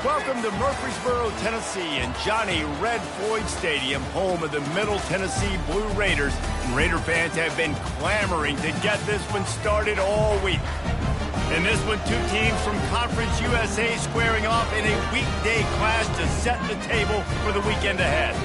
Welcome to Murfreesboro, Tennessee, and Johnny Red Floyd Stadium, home of the Middle Tennessee Blue Raiders. And Raider fans have been clamoring to get this one started all week. In this one, two teams from Conference USA squaring off in a weekday clash to set the table for the weekend ahead.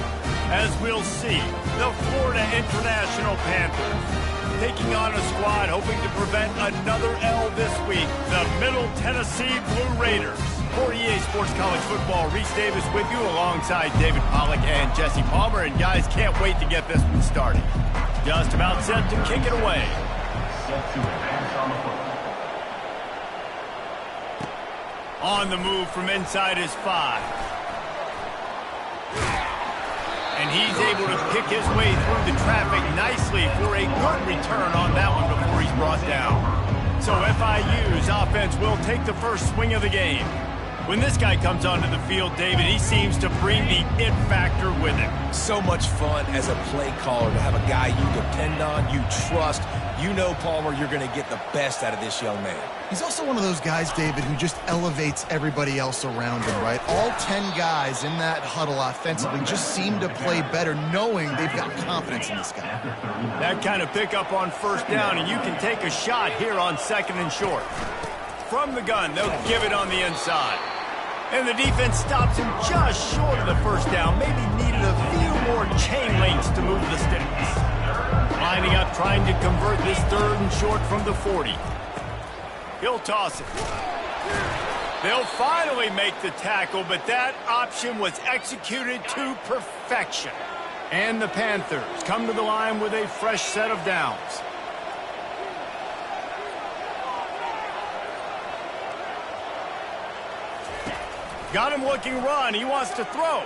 As we'll see, the Florida International Panthers taking on a squad hoping to prevent another L this week, the Middle Tennessee Blue Raiders. For EA Sports College Football, Reese Davis with you alongside David Pollack and Jesse Palmer. And guys, can't wait to get this one started. Just about set to kick it away. On the move from inside his 5. And he's able to pick his way through the traffic nicely for a good return on that one before he's brought down. So FIU's offense will take the first swing of the game. When this guy comes onto the field, David, he seems to bring the it factor with him. So much fun as a play caller to have a guy you depend on, you trust. You know, Palmer, you're going to get the best out of this young man. He's also one of those guys, David, who just elevates everybody else around him, right? All 10 guys in that huddle offensively just seem to play better knowing they've got confidence in this guy. That kind of pickup on first down, and you can take a shot here on 2nd and short. From the gun, they'll give it on the inside. And the defense stops him just short of the first down. Maybe needed a few more chain links to move the sticks. Lining up, trying to convert this 3rd and short from the 40. He'll toss it. They'll finally make the tackle, but that option was executed to perfection. And the Panthers come to the line with a fresh set of downs. Got him looking run. He wants to throw.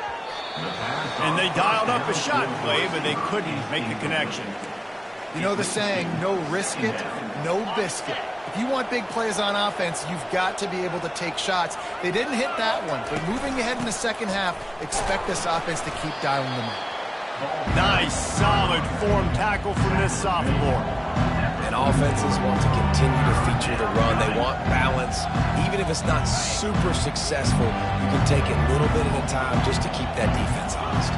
And they dialed up a shot play, but they couldn't make the connection. You know the saying, no risk it, no biscuit. If you want big plays on offense, you've got to be able to take shots. They didn't hit that one, but moving ahead in the second half, expect this offense to keep dialing them up. Nice, solid form tackle from this sophomore. And offenses want to continue to feature the run. They want balance. Even if it's not super successful, you can take it a little bit at a time just to keep that defense honest.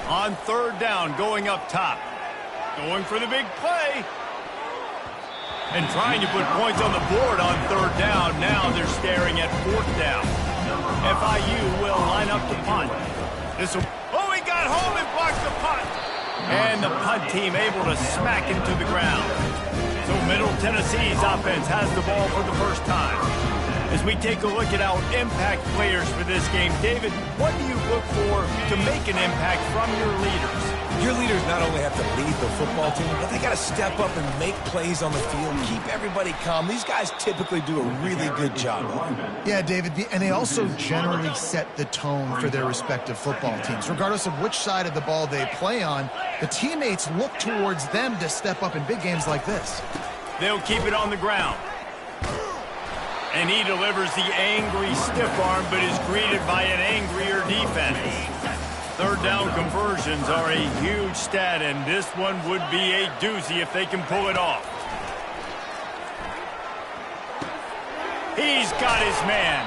On 3rd down, going up top. Going for the big play. And trying to put points on the board on 3rd down. Now they're staring at 4th down. FIU will line up to punt. Oh, he got home and blocked the punt. And the punt team able to smack him to the ground. So Middle Tennessee's offense has the ball for the first time. As we take a look at our impact players for this game, David, what do you look for to make an impact from your leaders? Your leaders not only have to lead the football team, but they got to step up and make plays on the field, keep everybody calm. These guys typically do a really good job of it. Yeah, David, and they also generally set the tone for their respective football teams. Regardless of which side of the ball they play on, the teammates look towards them to step up in big games like this. They'll keep it on the ground. And he delivers the angry stiff arm, but is greeted by an angrier defense. 3rd down conversions are a huge stat, and this one would be a doozy if they can pull it off. He's got his man,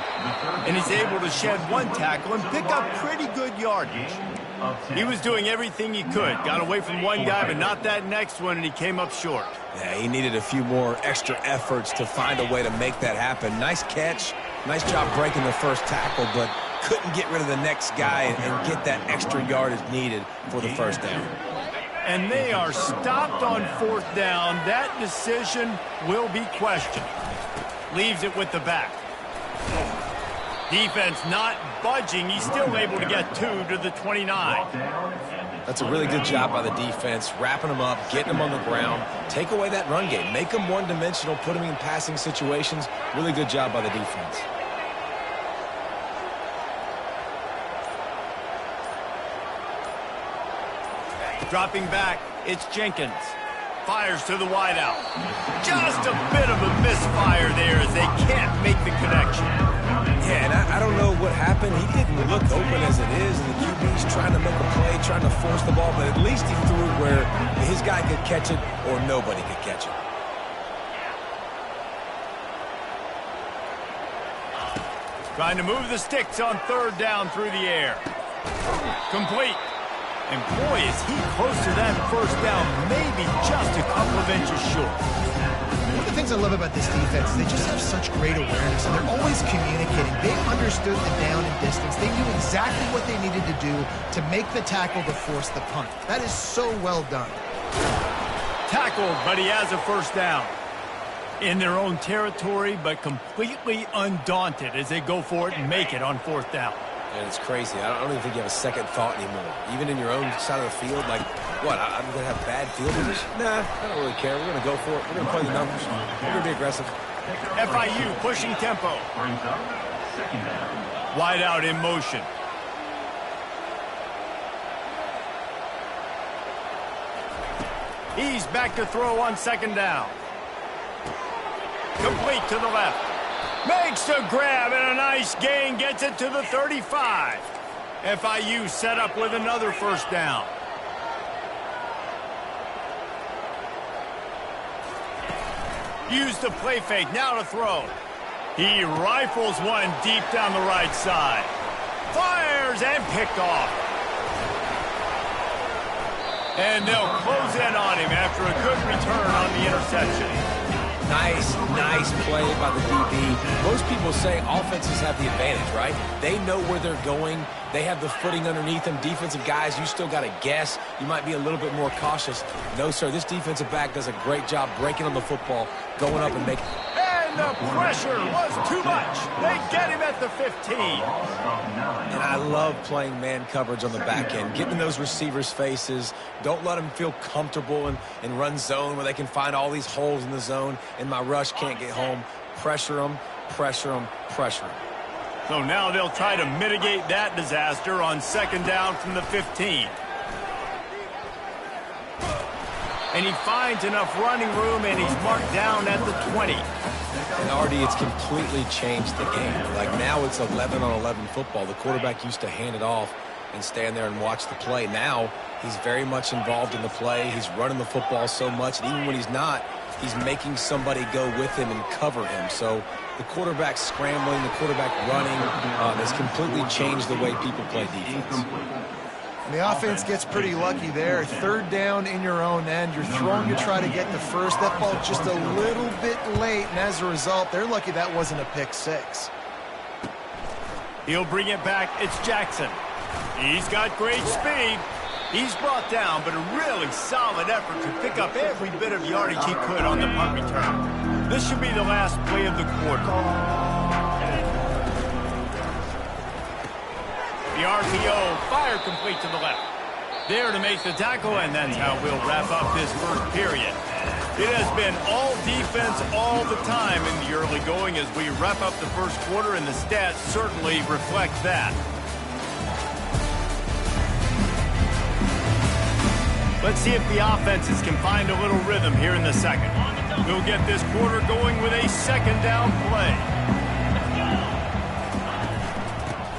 and he's able to shed one tackle and pick up pretty good yardage. He was doing everything he could. Got away from one guy, but not that next one, and he came up short. Yeah, he needed a few more extra efforts to find a way to make that happen. Nice catch. Nice job breaking the first tackle, but couldn't get rid of the next guy and get that extra yardage needed for the first down. And they are stopped on 4th down. That decision will be questioned. Leaves it with the back. Defense not budging. He's still able to get 2 to the 29. That's a really good job by the defense, wrapping them up, getting them on the ground. Take away that run game. Make them one-dimensional, put them in passing situations. Really good job by the defense. Dropping back, it's Jenkins. fires to the wideout. Just a bit of a misfire there as they can't make the connection. Yeah, and I don't know what happened. He didn't look open as it is, and the QB's trying to make a play, trying to force the ball, but at least he threw where his guy could catch it or nobody could catch it. Trying to move the sticks on third down through the air. Complete. And boy, is he close to that first down, maybe just a couple of inches short. One of the things I love about this defense is they just have such great awareness, and they're always communicating. They understood the down and distance. They knew exactly what they needed to do to make the tackle to force the punt. That is so well done. Tackled, but he has a first down. In their own territory, but completely undaunted as they go for it and make it on fourth down. And it's crazy. I don't even think you have a second thought anymore. Even in your own side of the field, like, what, I'm going to have bad field position? Nah, I don't really care. We're going to go for it. We're going to play the numbers. We're going to be aggressive. FIU pushing tempo. Wide out in motion. He's back to throw on second down. Complete to the left. Makes a grab and a nice gain. Gets it to the 35. FIU set up with another first down. Use the play fake. Now to throw. He rifles one deep down the right side. Fires and picked off. And they'll close in on him after a good return on the interception. Nice play by the DB. Most people say offenses have the advantage, right? They know where they're going. They have the footing underneath them. Defensive guys, you still got to guess. You might be a little bit more cautious. No, sir, this defensive back does a great job breaking on the football, going up and making... And the pressure was too much. They get him at the 15. And I love playing man coverage on the back end, getting in those receivers' faces. Don't let them feel comfortable in run zone where they can find all these holes in the zone and my rush can't get home. Pressure them, pressure them, pressure them. So now they'll try to mitigate that disaster on second down from the 15. And he finds enough running room, and he's marked down at the 20. And Artie, it's completely changed the game. Like now it's 11-on-11 football. The quarterback used to hand it off and stand there and watch the play. Now he's very much involved in the play. He's running the football so much, and even when he's not, he's making somebody go with him and cover him. So the quarterback scrambling, the quarterback running has completely changed the way people play defense. And the offense gets pretty lucky there. Third down in your own end. You're throwing to try to get the first. That ball just a little bit late, and as a result, they're lucky that wasn't a pick six. He'll bring it back. It's Jackson. He's got great speed. He's brought down, but a really solid effort to pick up every bit of yardage he could on the punt return. This should be the last play of the quarter. The RPO, fire complete to the left. There to make the tackle, and that's how we'll wrap up this first period. It has been all defense all the time in the early going as we wrap up the first quarter, and the stats certainly reflect that. Let's see if the offenses can find a little rhythm here in the second. We'll get this quarter going with a second down play.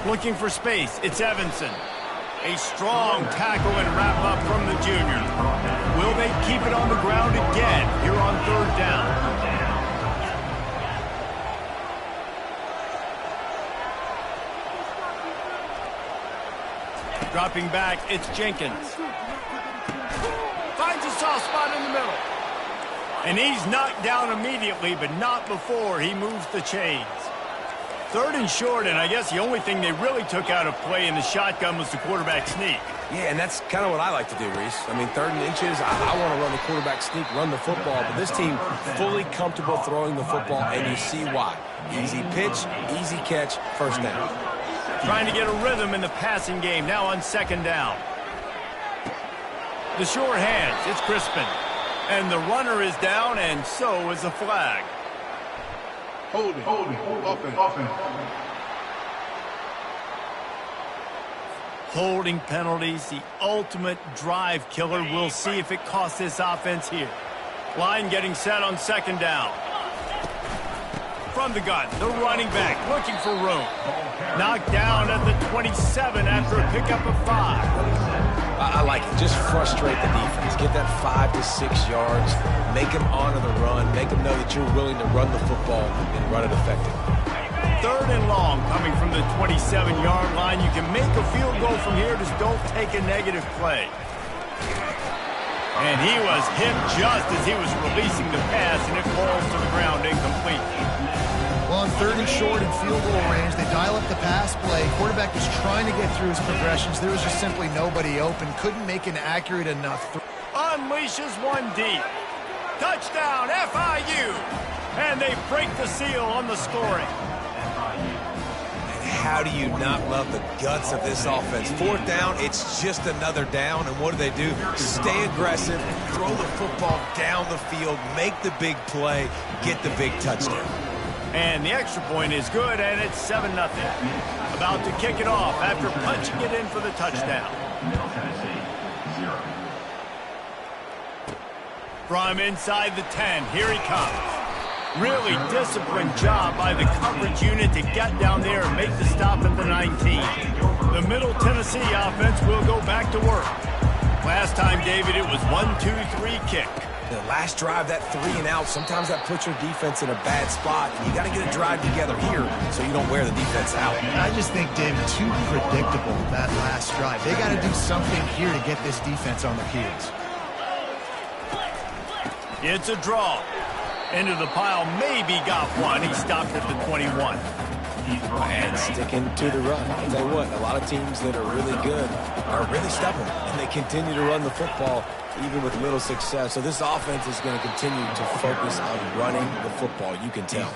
Looking for space, it's Evanson. A strong tackle and wrap up from the junior. Will they keep it on the ground again here on third down? Dropping back, it's Jenkins. Finds a soft spot in the middle. And he's knocked down immediately, but not before he moves the chains. Third and short, and I guess the only thing they really took out of play in the shotgun was the quarterback sneak. Yeah, and that's kind of what I like to do, Reese. I mean, 3rd and inches, I want to run the quarterback sneak, run the football, but this team fully comfortable throwing the football, and you see why. Easy pitch, easy catch, first down. Trying to get a rhythm in the passing game, now on second down. The sure hands, it's Crispin. And the runner is down, and so is the flag. Holding, offense. Holding penalties, the ultimate drive killer. We'll see if it costs this offense here. Line getting set on second down. From the gun, the running back looking for room. Knocked down at the 27 after a pickup of 5. I like it. Just frustrate the defense. Get that 5 to 6 yards. Make them honor the run. Make them know that you're willing to run the football and run it effectively. 3rd and long coming from the 27-yard line. You can make a field goal from here. Just don't take a negative play. And he was hit just as he was releasing the pass, and it falls to the ground incomplete. Well, on 3rd and short and field goal range, they dial up the pass play. Quarterback was trying to get through his progressions. There was just simply nobody open. Couldn't make an accurate enough throw. Unleashes one deep. Touchdown, FIU. And they break the seal on the scoring. How do you not love the guts of this offense? 4th down, it's just another down, and what do? Stay aggressive, throw the football down the field, make the big play, get the big touchdown. And the extra point is good, and it's 7-0. About to kick it off after punching it in for the touchdown. From inside the 10, here he comes. Really disciplined job by the coverage unit to get down there and make the stop at the 19. The Middle Tennessee offense will go back to work. Last time, David, it was 1-2-3 kick. The last drive, that 3 and out, sometimes that puts your defense in a bad spot. You got to get a drive together here so you don't wear the defense out. I just think, David, too predictable that last drive. They got to do something here to get this defense on their heels. It's a draw. Into the pile, maybe got one. He stopped at the 21. And sticking to the run. I'll tell you what, a lot of teams that are really good are really stubborn, and they continue to run the football even with little success. So this offense is going to continue to focus on running the football. You can tell.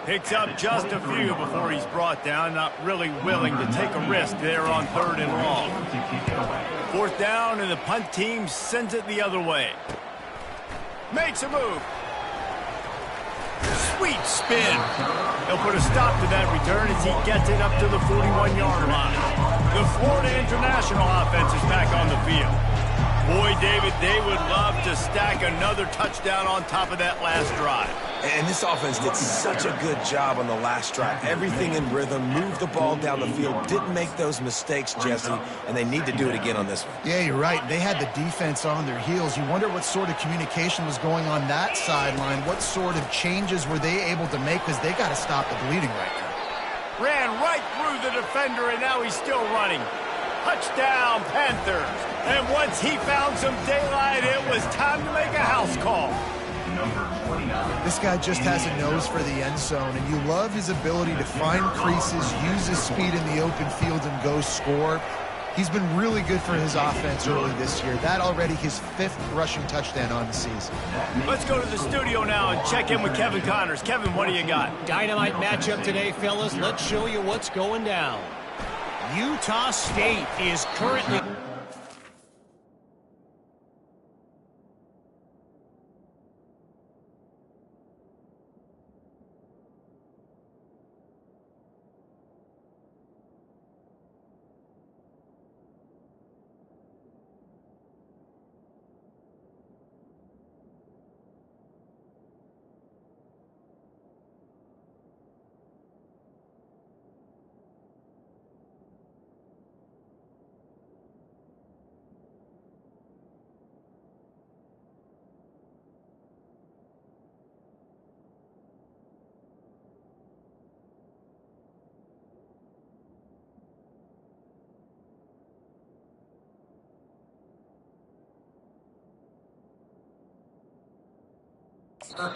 Picks up just a few before he's brought down. Not really willing to take a risk there on 3rd and long. 4th down, and the punt team sends it the other way. Makes a move. Sweet spin. He'll put a stop to that return as he gets it up to the 41-yard line. The Florida International offense is back on the field. Boy, David, they would love to stack another touchdown on top of that last drive. And this offense did such a good job on the last drive. Everything in rhythm, moved the ball down the field, didn't make those mistakes, Jesse, and they need to do it again on this one. Yeah, you're right. They had the defense on their heels. You wonder what sort of communication was going on that sideline. What sort of changes were they able to make, because they got to stop the bleeding right now. Ran right through the defender, and now he's still running. Touchdown, Panthers. And once he found some daylight, it was time to make a house call. This guy just has a nose for the end zone, and you love his ability to find creases, use his speed in the open field, and go score. He's been really good for his offense early this year. That already his 5th rushing touchdown on the season. Let's go to the studio now and check in with Kevin Connors. Kevin, what do you got? Dynamite matchup today, fellas. Let's show you what's going down. Utah State is currently... But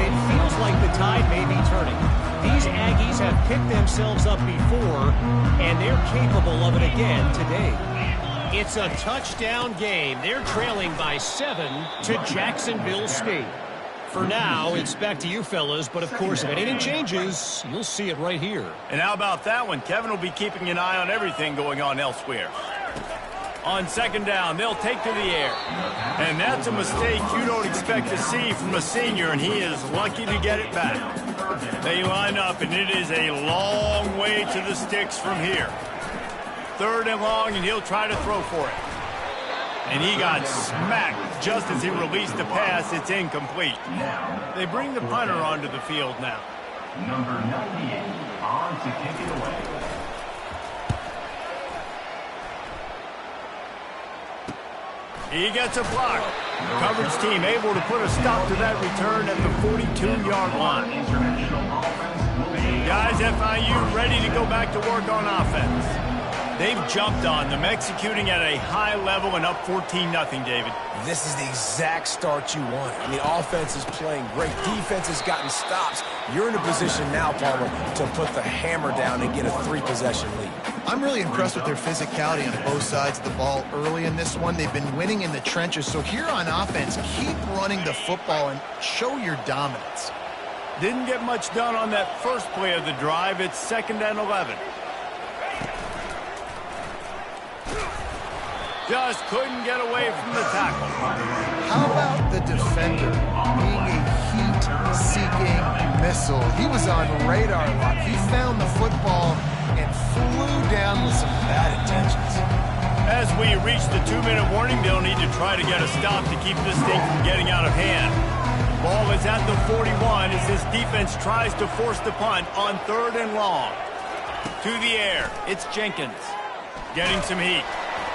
it feels like the tide may be turning. These Aggies have picked themselves up before, and they're capable of it again today. It's a touchdown game. They're trailing by 7 to Jacksonville State. For now, it's back to you fellas, but of course, if anything changes, you'll see it right here. And how about that one? Kevin will be keeping an eye on everything going on elsewhere. On 2nd down, they'll take to the air. And that's a mistake you don't expect to see from a senior, and he is lucky to get it back. They line up, and it is a long way to the sticks from here. 3rd and long, and he'll try to throw for it. And he got smacked just as he released the pass, it's incomplete. They bring the punter onto the field now. Number 98 on to kick it away. He gets a block. Coverage team able to put a stop to that return at the 42-yard line. Guys, FIU ready to go back to work on offense. They've jumped on them, executing at a high level and up 14-0, David. This is the exact start you want. I mean, offense is playing great. Defense has gotten stops. You're in a position now, Palmer, to put the hammer down and get a 3-possession lead. I'm really impressed with their physicality on both sides of the ball early in this one. They've been winning in the trenches. So here on offense, keep running the football and show your dominance. Didn't get much done on that first play of the drive. It's 2nd and 11. Just couldn't get away from the tackle. How about the defender being a heat-seeking missile? He was on radar lock. He found the football and flew down with some bad intentions. As we reach the 2-minute warning, they'll need to try to get a stop to keep this thing from getting out of hand. Ball is at the 41 as this defense tries to force the punt on 3rd and long. To the air, it's Jenkins. Getting some heat.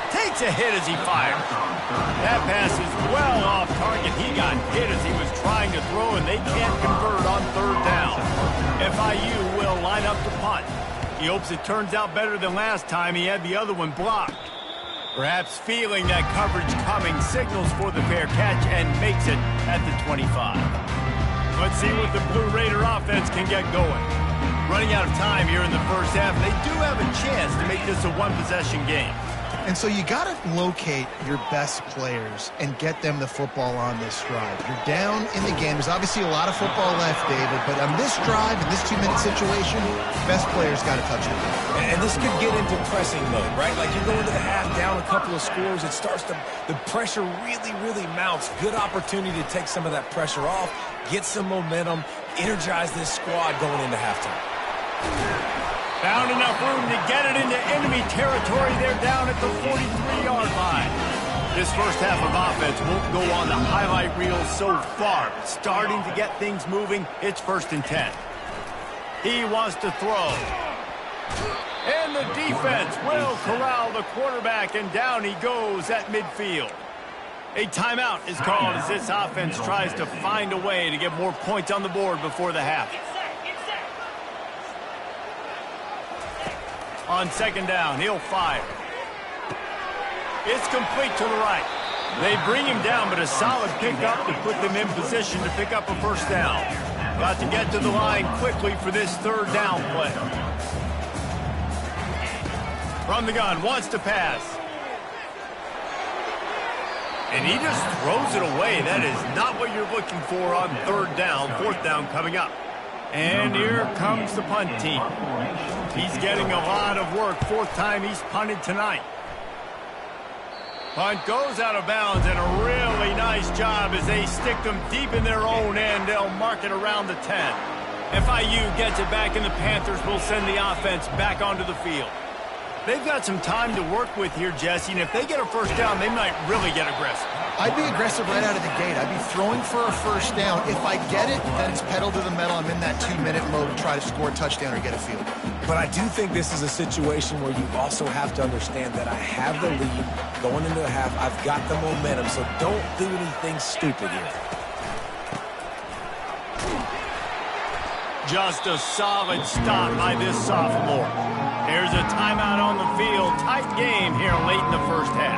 Takes a hit as he fires. That pass is well off target. He got hit as he was trying to throw, and they can't convert on 3rd down. FIU will line up to punt. He hopes it turns out better than last time. He had the other one blocked. Perhaps feeling that coverage coming, signals for the fair catch and makes it at the 25. Let's see what the Blue Raider offense can get going. Running out of time here in the first half. They do have a chance to make this a 1-possession game. And so you got to locate your best players and get them the football on this drive. You're down in the game. There's obviously a lot of football left, David, but on this drive, in this 2-minute situation, best players got to touch it. And this could get into pressing mode, right? Like you go into the half down a couple of scores, it starts to, the pressure really mounts. Good opportunity to take some of that pressure off, get some momentum, energize this squad going into halftime. Found enough room to get it into enemy territory. They're down at the 43-yard line. This first half of offense won't go on the highlight reel so far. But starting to get things moving, it's 1st and 10. He wants to throw. And the defense will corral the quarterback, and down he goes at midfield. A timeout is called as this offense tries to find a way to get more points on the board before the half. On 2nd down, he'll fire. It's complete to the right. They bring him down, but a solid pickup to put them in position to pick up a 1st down. Got to get to the line quickly for this 3rd down play. From the gun, wants to pass. And he just throws it away. That is not what you're looking for on 3rd down. 4th down coming up. And here comes the punt team. He's getting a lot of work. 4th time he's punted tonight. Punt goes out of bounds, and a really nice job as they stick them deep in their own end. They'll mark it around the 10. FIU gets it back, and the Panthers will send the offense back onto the field. They've got some time to work with here, Jesse, and if they get a 1st down, they might really get aggressive. I'd be aggressive right out of the gate. I'd be throwing for a 1st down. If I get it, then it's pedal to the metal. I'm in that 2-minute mode to try to score a touchdown or get a field goal. But I do think this is a situation where you also have to understand that I have the lead going into the half. I've got the momentum, so don't do anything stupid here. Just a solid stop by this sophomore. There's a timeout on the field. Tight game here late in the first half.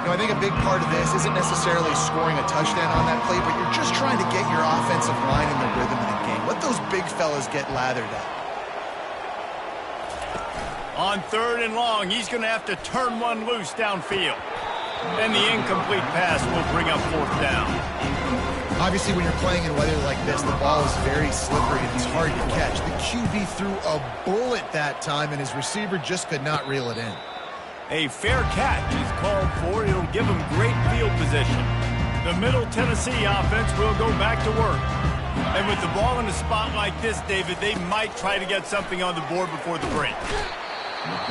You know, I think a big part of this isn't necessarily scoring a touchdown on that play, but you're just trying to get your offensive line in the rhythm of the game. Let those big fellas get lathered up. On 3rd and long, he's going to have to turn one loose downfield. And the incomplete pass will bring up 4th down. Obviously, when you're playing in weather like this, the ball is very slippery and it's hard to catch. The QB threw a bullet that time, and his receiver just could not reel it in. A fair catch is called for. It'll give him great field position. The Middle Tennessee offense will go back to work. And with the ball in a spot like this, David, they might try to get something on the board before the break.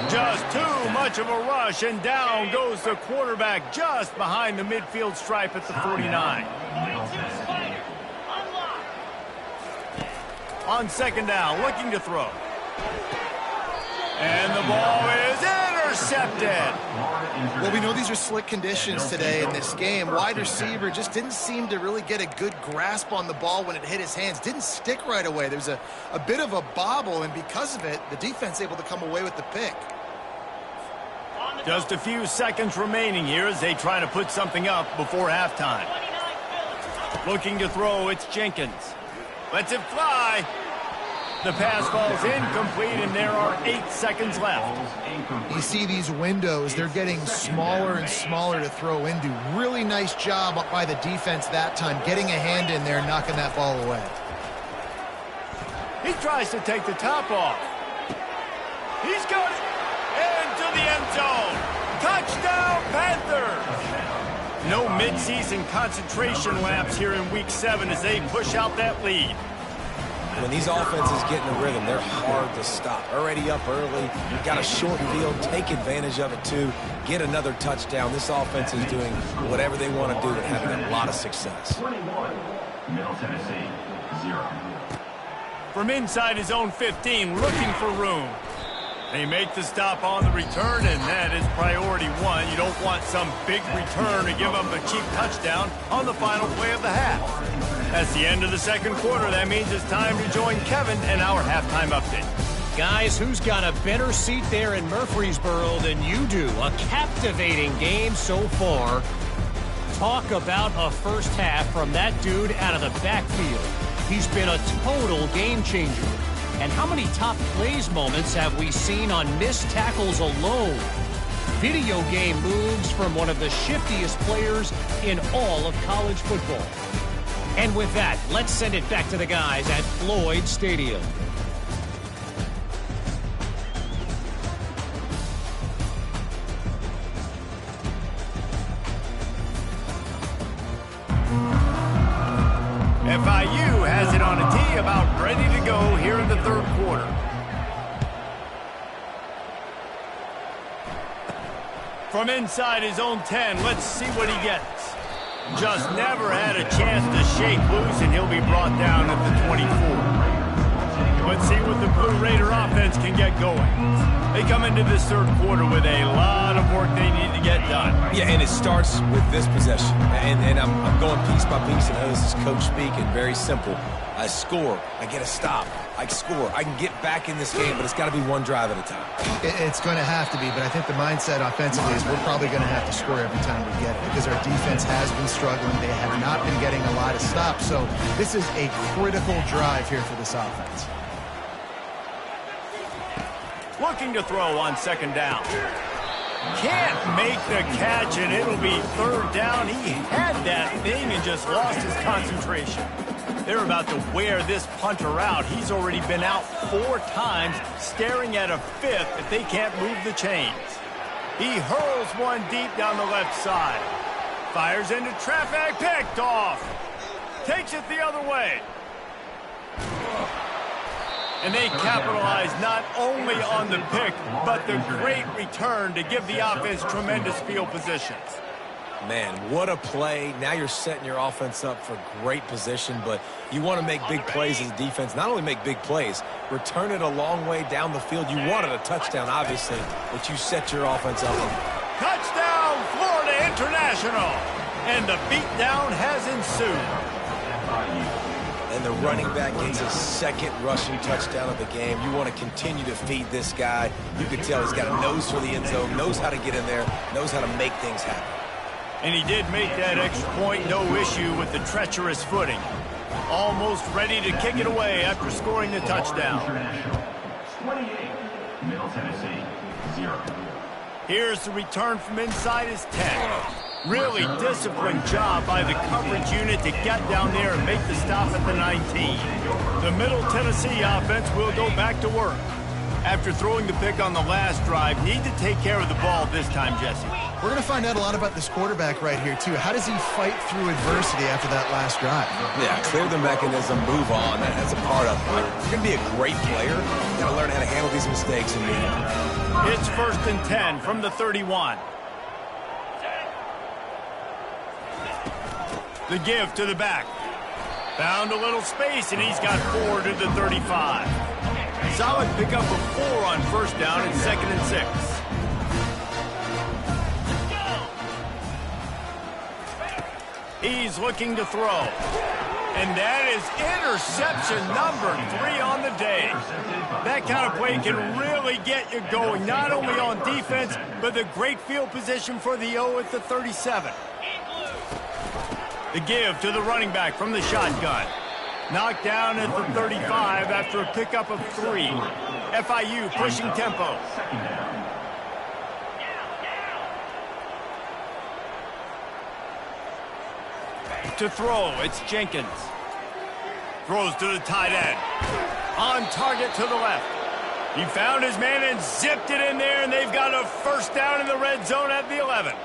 Just too much of a rush, and down goes the quarterback just behind the midfield stripe at the 49. On second down, looking to throw. And the ball is intercepted. Well, we know these are slick conditions today in this game. Wide receiver just didn't seem to really get a good grasp on the ball when it hit his hands. Didn't stick right away. There's a bit of a bobble, and because of it, the defense able to come away with the pick. Just a few seconds remaining here as they try to put something up before halftime. Looking to throw, it's Jenkins. Lets it fly. The pass falls incomplete, and there are 8 seconds left. You see these windows, they're getting smaller and smaller to throw into. Really nice job by the defense that time, getting a hand in there and knocking that ball away. He tries to take the top off. He's got it into the end zone. Touchdown, Panthers! No midseason concentration laps here in Week 7 as they push out that lead. When these offenses get in a rhythm, they're hard to stop. Already up early, got a short field, take advantage of it too, get another touchdown. This offense is doing whatever they want to do and having a lot of success. 21, Middle Tennessee, 0. From inside his own 15, looking for room. They make the stop on the return, and that is priority one. You don't want some big return to give up a cheap touchdown on the final play of the half. That's the end of the second quarter. That means it's time to join Kevin and our halftime update. Guys, who's got a better seat there in Murfreesboro than you do? A captivating game so far. Talk about a first half from that dude out of the backfield. He's been a total game changer. And how many top plays moments have we seen on missed tackles alone? Video game moves from one of the shiftiest players in all of college football. And with that, let's send it back to the guys at Floyd Stadium. FIU has it on a tee, about ready to go here in the third quarter. From inside his own 10, let's see what he gets. Just never had a chance to shake loose, and he'll be brought down at the 24. Let's see what the Blue Raider offense can get going. They come into this third quarter with a lot of work they need to get done. Yeah, and it starts with this possession. And I'm going piece by piece, and this is coach speaking. Very simple. I score. I get a stop. I score. I can get back in this game, but it's got to be one drive at a time. It's going to have to be, but I think the mindset offensively is we're probably going to have to score every time we get it because our defense has been struggling. They have not been getting a lot of stops, so this is a critical drive here for this offense. Looking to throw on second down. Can't make the catch, and it'll be third down. He had that thing and just lost his concentration. They're about to wear this punter out. He's already been out 4 times, staring at a 5th if they can't move the chains. He hurls one deep down the left side. Fires into traffic, picked off. Takes it the other way. And they capitalize not only on the pick, but the great return to give the offense tremendous field positions. Man, what a play. Now you're setting your offense up for great position, but you want to make big plays as a defense. Not only make big plays, return it a long way down the field. You wanted a touchdown, obviously, but you set your offense up. Touchdown, Florida International! And the beatdown has ensued. And the running back gets his second rushing touchdown of the game. You want to continue to feed this guy. You can tell he's got a nose for the end zone, knows how to get in there, knows how to make things happen. And he did make that extra point, no issue with the treacherous footing. Almost ready to kick it away after scoring the touchdown. 28, Middle Tennessee, 0. Here's the return from inside his 10. Really disciplined job by the coverage unit to get down there and make the stop at the 19. The Middle Tennessee offense will go back to work. After throwing the pick on the last drive, need to take care of the ball this time, Jesse. We're going to find out a lot about this quarterback right here, too. How does he fight through adversity after that last drive? Yeah, clear the mechanism, move on. That's a part of it. If you're going to be a great player, you got to learn how to handle these mistakes and move on. It's 1st and 10 from the 31. The give to the back. Found a little space, and he's got 4 to the 35. Solid pickup of 4 on 1st down and 2nd and 6. He's looking to throw. And that is interception number 3 on the day. That kind of play can really get you going, not only on defense, but the great field position for the O at the 37. The give to the running back from the shotgun. Knocked down at the 35 after a pickup of 3. FIU pushing tempo. To throw, it's Jenkins. Throws to the tight end. On target to the left. He found his man and zipped it in there, and they've got a 1st down in the red zone at the 11.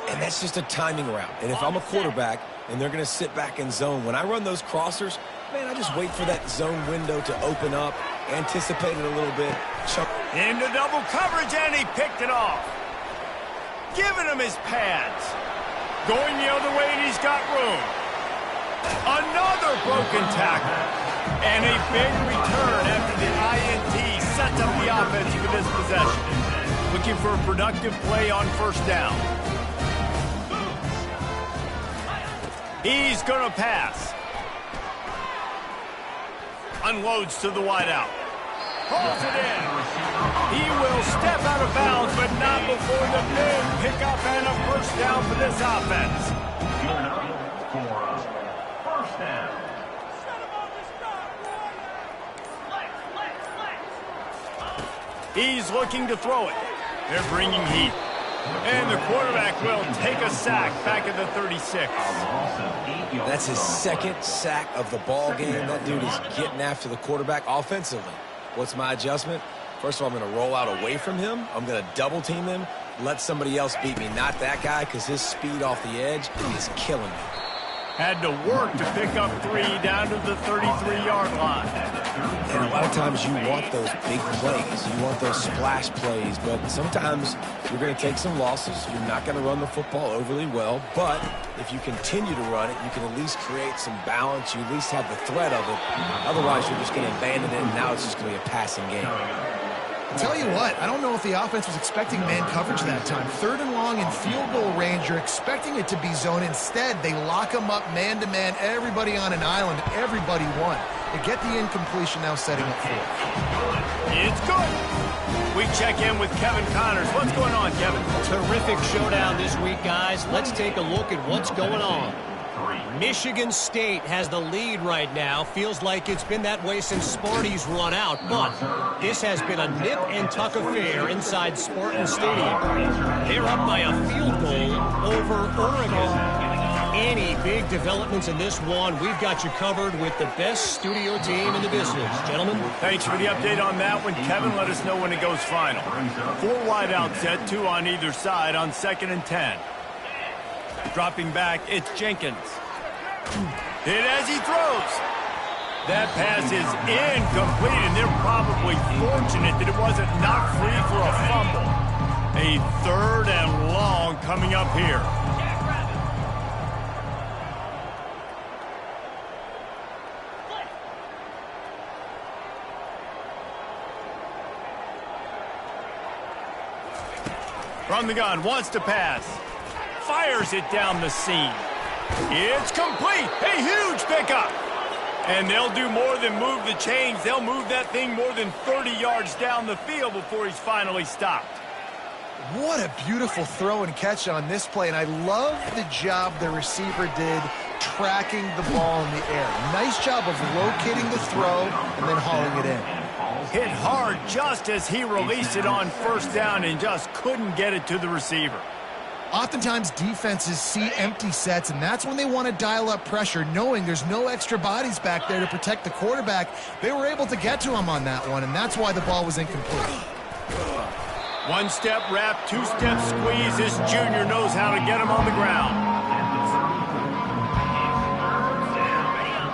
And that's just a timing route. And if I'm a quarterback and they're going to sit back in zone, when I run those crossers, man, I just wait for that zone window to open up, anticipate it a little bit. Into double coverage, and he picked it off. Giving him his pads. Going the other way, and he's got room. Another broken tackle. And a big return after the INT sets up the offense for this possession. Looking for a productive play on 1st down. He's going to pass. Unloads to the wideout. Pulls it in. He will step out of bounds, but not before the big pickup and a 1st down for this offense. For a 1st down. He's looking to throw it. They're bringing heat. And the quarterback will take a sack back at the 36. That's his 2nd sack of the ball game. That dude is getting after the quarterback offensively. What's my adjustment? First of all, I'm going to roll out away from him. I'm going to double team him, let somebody else beat me. Not that guy, because his speed off the edge is killing me. Had to work to pick up 3 down to the 33-yard line. And a lot of times you want those big plays. You want those splash plays. But sometimes you're going to take some losses. You're not going to run the football overly well. But if you continue to run it, you can at least create some balance. You at least have the threat of it. Otherwise, you're just going to abandon it, and now it's just going to be a passing game. Tell you what, I don't know if the offense was expecting man coverage that time. 3rd and long in field goal range, you're expecting it to be zone. Instead, they lock them up man-to-man, everybody on an island, everybody won. They get the incompletion now setting up 4th. It's good. We check in with Kevin Connors. What's going on, Kevin? Terrific showdown this week, guys. Let's take a look at what's going on. Michigan State has the lead right now. Feels like it's been that way since Sparty's run out, but this has been a nip and tuck affair inside Spartan Stadium. They're up by a field goal over Oregon. Any big developments in this one, we've got you covered with the best studio team in the business. Gentlemen. Thanks for the update on that one, Kevin. Let us know when it goes final. 4 wideouts set, 2 on either side on 2nd and 10. Dropping back, it's Jenkins. Hit as he throws. That pass is incomplete, and they're probably fortunate that it wasn't knocked free for a fumble. A 3rd and long coming up here. From the gun, wants to pass. Fires it down the seam. It's complete. A huge pickup. And they'll do more than move the chains. They'll move that thing more than 30 yards down the field before he's finally stopped. What a beautiful throw and catch on this play, and I love the job the receiver did tracking the ball in the air. Nice job of locating the throw and then hauling it in. Hit hard just as he released it on 1st down and just couldn't get it to the receiver. Oftentimes, defenses see empty sets, and that's when they want to dial up pressure, knowing there's no extra bodies back there to protect the quarterback. They were able to get to him on that one, and that's why the ball was incomplete. One-step wrap, two-step squeeze. This junior knows how to get him on the ground.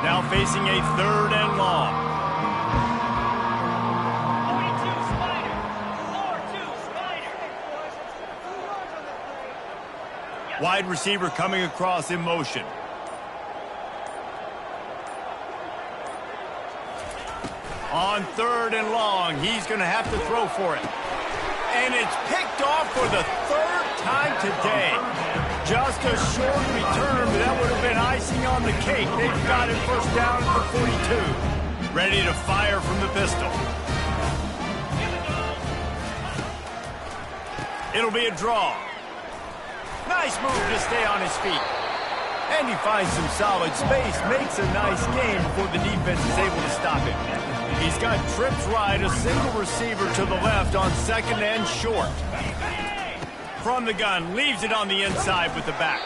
Now facing a 3rd and long. Wide receiver coming across in motion. On 3rd and long, he's going to have to throw for it. And it's picked off for the 3rd time today. Just a short return, but that would have been icing on the cake. They've got it first down at the 42. Ready to fire from the pistol. It'll be a draw. Nice move to stay on his feet. And he finds some solid space, makes a nice game before the defense is able to stop him. He's got trips right, a single receiver to the left on 2nd and short. From the gun, leaves it on the inside with the back.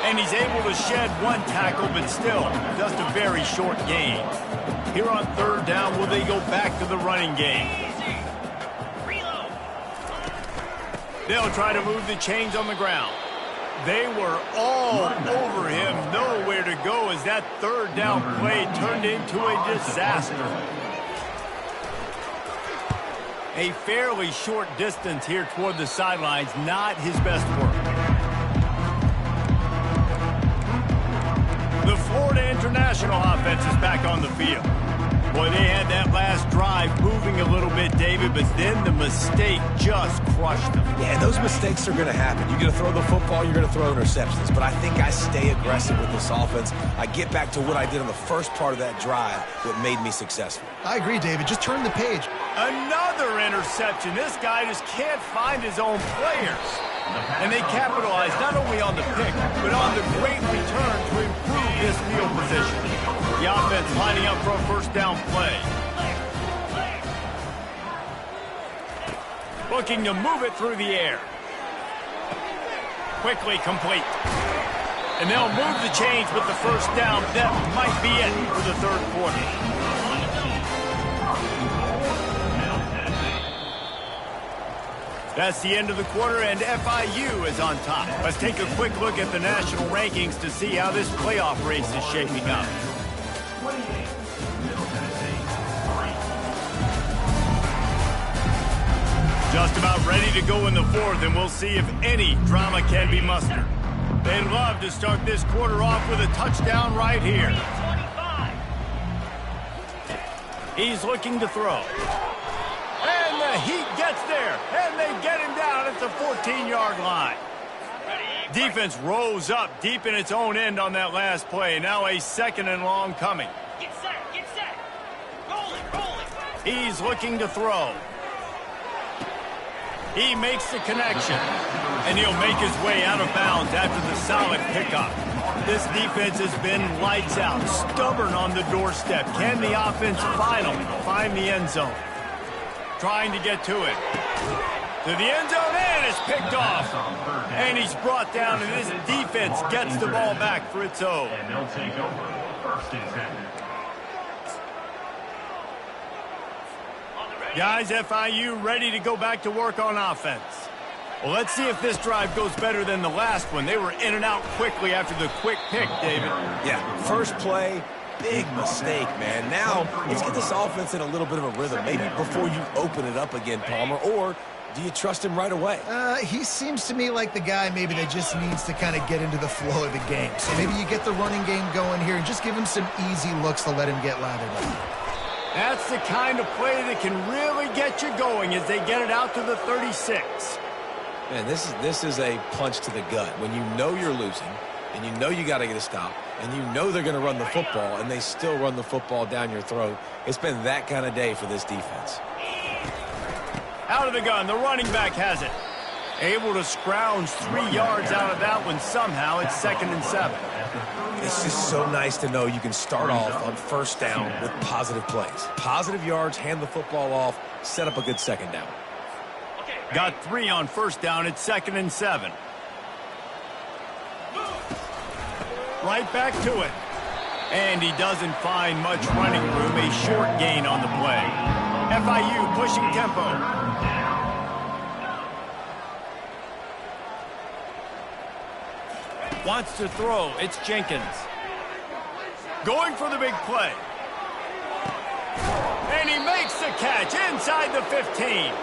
And he's able to shed one tackle, but still, just a very short gain. Here on 3rd down, will they go back to the running game? They'll try to move the chains on the ground. They were all over him, nowhere to go as that 3rd down play turned into a disaster. A fairly short distance here toward the sidelines, not his best work. The Florida International offense is back on the field. Boy, they had that last drive moving a little bit, David, but then the mistake just crushed them. Yeah, those mistakes are going to happen. You're going to throw the football, you're going to throw interceptions. But I think I stay aggressive with this offense. I get back to what I did on the first part of that drive that made me successful. I agree, David. Just turn the page. Another interception. This guy just can't find his own players. And they capitalize not only on the pick, but on the great return to improve this field position. The offense lining up for a 1st down play. Looking to move it through the air. Quickly complete. And they'll move the chains with the 1st down. That might be it for the 3rd quarter. That's the end of the quarter, and FIU is on top. Let's take a quick look at the national rankings to see how this playoff race is shaping up. Just about ready to go in the 4th, and we'll see if any drama can be mustered. They'd love to start this quarter off with a touchdown right here. He's looking to throw. And the heat gets there, and they get him down at the 14-yard line. Defense rose up deep in its own end on that last play. Now a 2nd and long coming. Get set, get set. Roll it. He's looking to throw. He makes the connection, and he'll make his way out of bounds after the solid pickup. This defense has been lights out, stubborn on the doorstep. Can the offense finally find the end zone? Trying to get to it. To the end zone, and it's picked off. And he's brought down, and this defense gets the ball back for its own. And they'll take over 1st and 10. Guys, FIU ready to go back to work on offense. Well, let's see if this drive goes better than the last one. They were in and out quickly after the quick pick, David. Yeah, first play, big mistake, man. Now, let's get this offense in a little bit of a rhythm. Maybe before you open it up again, Palmer, or do you trust him right away? He seems to me like the guy maybe that just needs to kind of get into the flow of the game. So maybe you get the running game going here and just give him some easy looks to let him get lathered up. That's the kind of play that can really get you going as they get it out to the 36. Man, this is a punch to the gut. When you know you're losing, and you know you got to get a stop, and you know they're going to run the football, and they still run the football down your throat. It's been that kind of day for this defense. Out of the gun, the running back has it. Able to scrounge 3 yards out of that one somehow. It's 2nd and 7. It's just so nice to know you can start off on 1st down with positive plays. Positive yards, hand the football off, set up a good 2nd down. Got 3 on 1st down. It's 2nd and 7. Right back to it. And he doesn't find much running room. A short gain on the play. FIU pushing tempo. Wants to throw. It's Jenkins. Going for the big play. And he makes the catch inside the 15.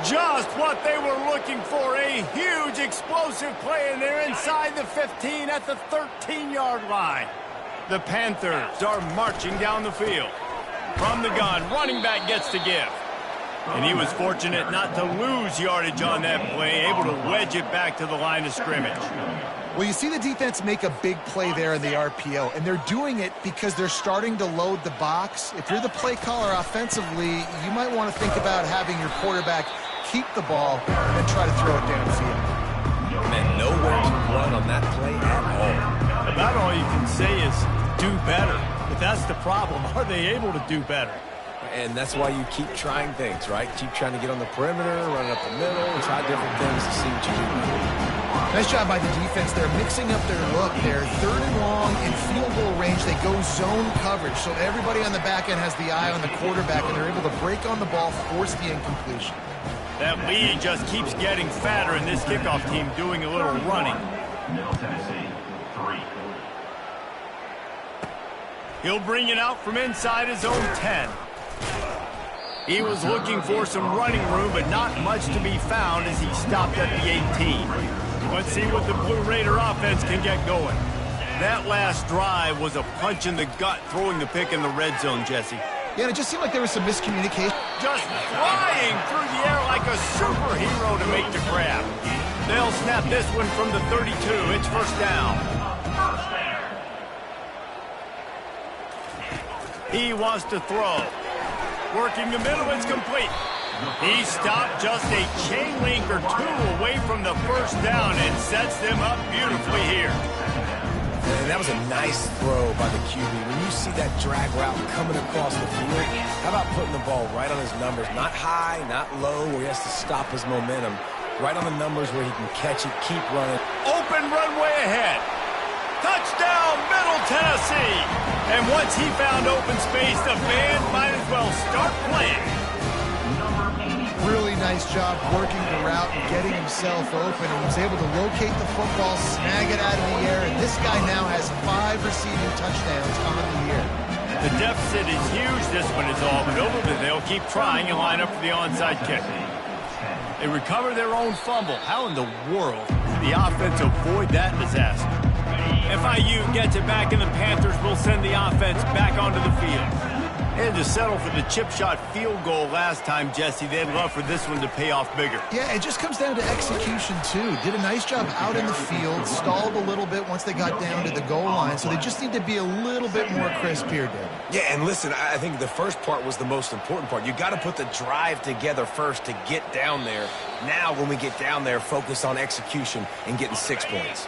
Just what they were looking for. A huge explosive play, and they're inside the 15 at the 13-yard line. The Panthers are marching down the field. From the gun, running back gets the give. And he was fortunate not to lose yardage on that play, able to wedge it back to the line of scrimmage. Well, you see the defense make a big play there in the RPO, and they're doing it because they're starting to load the box. If you're the play caller offensively, you might want to think about having your quarterback keep the ball and then try to throw it downfield. Man, nowhere to run on that play at all. About all you can say is do better. But that's the problem. Are they able to do better? And that's why you keep trying things, right? Keep trying to get on the perimeter, run up the middle, try different things to see what you do. Nice job by the defense. They're mixing up their look. They're 3rd and long in field goal range. They go zone coverage, so everybody on the back end has the eye on the quarterback, and they're able to break on the ball, force the incompletion. That lead just keeps getting fatter, and this kickoff team doing a little running. Middle Tennessee, 3. He'll bring it out from inside his own 10. He was looking for some running room, but not much to be found as he stopped at the 18. Let's see what the Blue Raider offense can get going. That last drive was a punch in the gut, throwing the pick in the red zone, Jesse. Yeah, and it just seemed like there was some miscommunication. Just flying through the air like a superhero to make the grab. They'll snap this one from the 32. It's first down. He wants to throw. Working the middle, it's complete. He stopped just a chain link or two away from the first down and sets them up beautifully here. And that was a nice throw by the QB. When you see that drag route coming across the field, how about putting the ball right on his numbers? Not high, not low, where he has to stop his momentum. Right on the numbers where he can catch it, keep running. Open runway ahead. Touchdown, Middle Tennessee. And once he found open space, the band might as well start playing. Really nice job working the route and getting himself open, and was able to locate the football, snag it out of the air, and this guy now has 5 receiving touchdowns on the year. The deficit is huge. This one is all but over, but they'll keep trying and line up for the onside kick. They recover their own fumble. How in the world did the offense avoid that disaster? FIU gets it back, and the Panthers will send the offense back onto the field. And to settle for the chip shot field goal last time, Jesse, they'd love for this one to pay off bigger. Yeah, it just comes down to execution, too. Did a nice job out in the field, stalled a little bit once they got down to the goal line, so they just need to be a little bit more crisp here, David. Yeah, and listen, I think the first part was the most important part. You got to put the drive together first to get down there. Now, when we get down there, focus on execution and getting 6 points.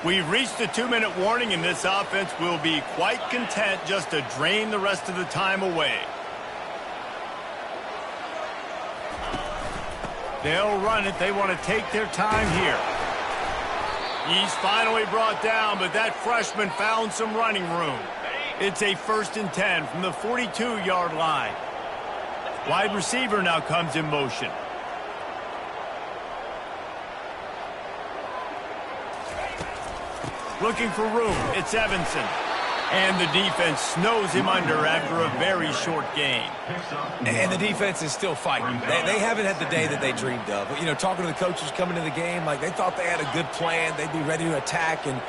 We've reached the 2-minute warning, and this offense will be quite content just to drain the rest of the time away. They'll run it. They want to take their time here. He's finally brought down, but that freshman found some running room. It's a 1st and 10 from the 42-yard line. Wide receiver now comes in motion. Looking for room. It's Evanson. And the defense snows him under after a very short game. And the defense is still fighting. They haven't had the day that they dreamed of. You know, talking to the coaches coming into the game, like they thought they had a good plan. They'd be ready to attack and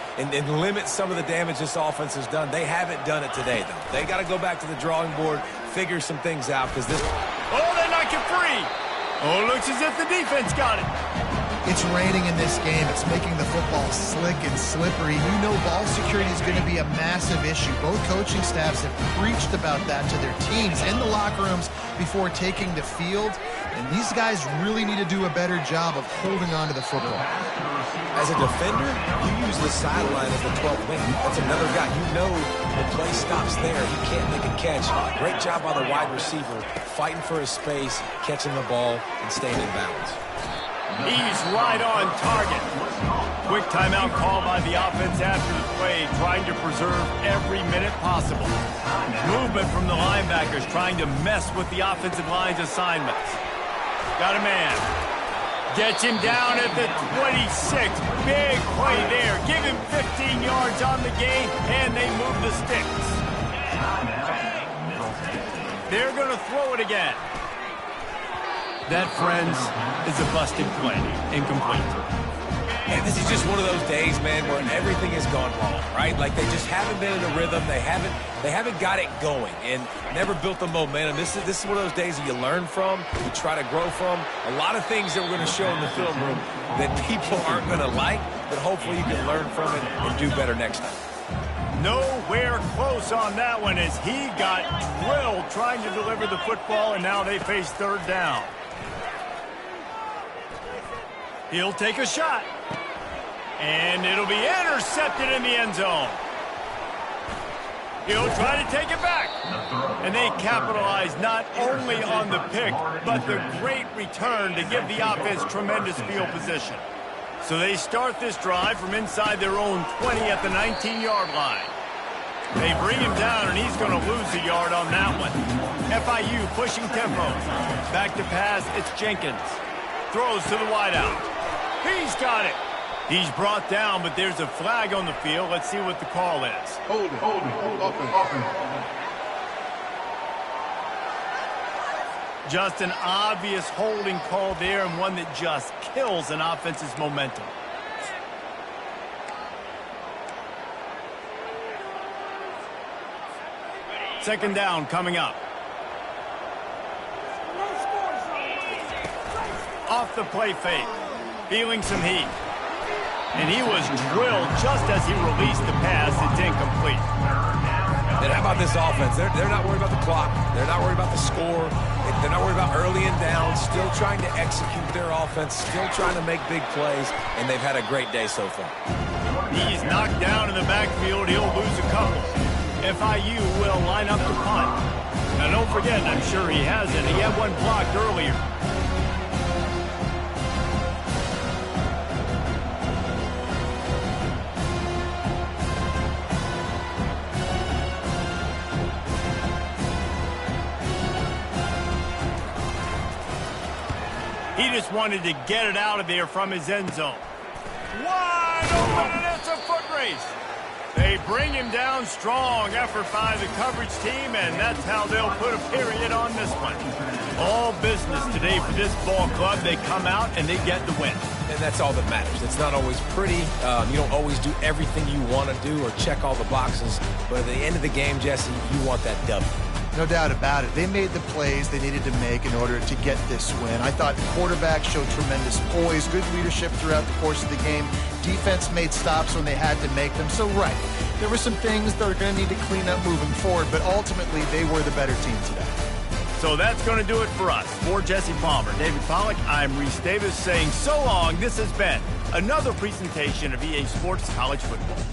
limit some of the damage this offense has done. They haven't done it today, though. They got to go back to the drawing board, figure some things out, because this... Oh, they knock it free. Oh, it looks as if the defense got it. It's raining in this game. It's making the football slick and slippery. You know ball security is going to be a massive issue. Both coaching staffs have preached about that to their teams in the locker rooms before taking the field. And these guys really need to do a better job of holding on to the football. As a defender, you use the sideline as the 12th man. That's another guy. You know the play stops there. He can't make a catch. Great job by the wide receiver, fighting for his space, catching the ball, and staying in bounds. He's right on target. Quick timeout call by the offense after the play, trying to preserve every minute possible. Movement from the linebackers, trying to mess with the offensive line's assignments. Got a man. Gets him down at the 26. Big play there. Give him 15 yards on the gain, and they move the sticks. They're going to throw it again. That, friends, is a busted play. Incomplete. And this is just one of those days, man, where everything has gone wrong, right? Like they just haven't been in a rhythm. They haven't got it going and never built the momentum. This is one of those days that you learn from, you try to grow from. A lot of things that we're going to show in the film room that people aren't going to like, but hopefully you can learn from it and do better next time. Nowhere close on that one as he got drilled trying to deliver the football, and now they face third down. He'll take a shot. And it'll be intercepted in the end zone. He'll try to take it back. And they capitalize not only on the pick, but the great return to give the offense tremendous field position. So they start this drive from inside their own 20 at the 19-yard line. They bring him down, and he's going to lose a yard on that one. FIU pushing tempo. Back to pass, it's Jenkins. Throws to the wideout. He's got it. He's brought down, but there's a flag on the field. Let's see what the call is. Hold it. Offense. Just an obvious holding call there, and one that just kills an offense's momentum. Second down coming up. Off the play fake. Feeling some heat. And he was drilled just as he released the pass. It's incomplete. And how about this offense? They're not worried about the clock. They're not worried about the score. They're not worried about early and down. Still trying to execute their offense. Still trying to make big plays. And they've had a great day so far. He's knocked down in the backfield. He'll lose a couple. FIU will line up to punt. Now, don't forget, I'm sure he hasn't. He had one blocked earlier. He just wanted to get it out of there from his end zone. Wide open, and it's a foot race. They bring him down strong. Effort by the coverage team, and that's how they'll put a period on this one. All business today for this ball club. They come out, and they get the win. And that's all that matters. It's not always pretty. You don't always do everything you want to do or check all the boxes. But at the end of the game, Jesse, you want that W. No doubt about it. They made the plays they needed to make in order to get this win. I thought the quarterback showed tremendous poise, good leadership throughout the course of the game. Defense made stops when they had to make them. So, right, there were some things that are going to need to clean up moving forward, but ultimately they were the better team today. So that's going to do it for us. For Jesse Palmer, David Pollack, I'm Reese Davis saying so long. This has been another presentation of EA Sports College Football.